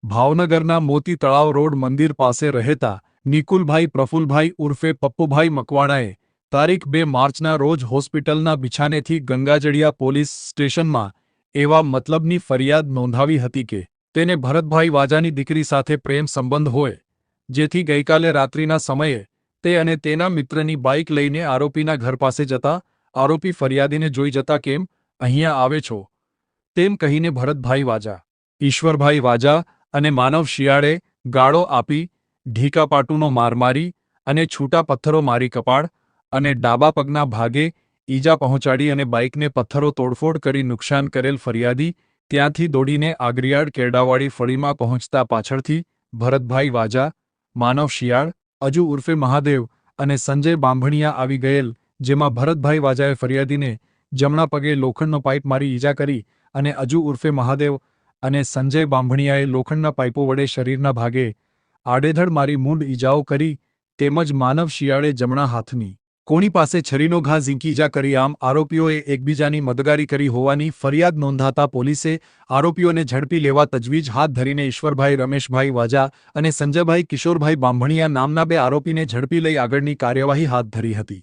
ભાવનગરના મોતી તળાવ રોડ મંદિર પાસે રહેતા નિકુલભાઈ પ્રફુલભાઈ ઉર્ફે પપ્પુભાઈ મકવાણાએ તારીખ 2 માર્ચના રોજ હોસ્પિટલના બિછાનેથી ગંગાજળિયા પોલીસ સ્ટેશનમાં એવા મતલબની ફરિયાદ નોંધાવી હતી કે તેને ભરતભાઈ વાજાની દીકરી સાથે પ્રેમ સંબંધ હોય, જેથી ગઈકાલે રાત્રિના સમયે તે અને તેના મિત્રની બાઇક લઈને આરોપીના ઘર પાસે જતા આરોપી ફરિયાદીને જોઈ જતા કેમ અહીંયા આવે છો તેમ કહીને ભરતભાઈ વાજા, ઈશ્વરભાઈ વાજા અને માનવ શિયાળે ગાળો આપી ઢીકાપાટુનો માર મારી અને છૂટા પથ્થરો મારી કપાળ અને ડાબા પગના ભાગે ઈજા પહોંચાડી અને બાઇકને પથ્થરો તોડફોડ કરી નુકસાન કરેલ ફરિયાદી ત્યાંથી દોડીને આગરિયાળ કેરડાવાળી ફળીમાં પહોંચતા પાછળથી ભરતભાઈ વાજા, માનવ શિયાળ, અજુ ઉર્ફે મહાદેવ અને સંજય બાંભણિયા આવી ગયેલ, જેમાં ભરતભાઈ વાજાએ ફરિયાદીને જમણા પગે લોખંડનો પાઇપ મારી ઈજા કરી અને અજુ ઉર્ફે મહાદેવ અને સંજય બાંભણિયાએ લોખંડના પાઇપો વડે શરીરના ભાગે આડેધડ મારી મૂંઢ ઈજાઓ કરી તેમજ માનવ શિયાળે જમણા હાથની કોણી પાસે છરીનો ઘા ઝીંકી ઈજા કરી. આમ આરોપીઓએ એકબીજાની મદદગારી કરી હોવાની ફરિયાદ નોંધાતા પોલીસે આરોપીઓને ઝડપી લેવા તજવીજ હાથ ધરીને ઈશ્વરભાઈ રમેશભાઈ વાજા અને સંજયભાઈ કિશોરભાઈ બાંભણિયા નામના 2 આરોપીને ઝડપી લઈ આગળની કાર્યવાહી હાથ ધરી હતી.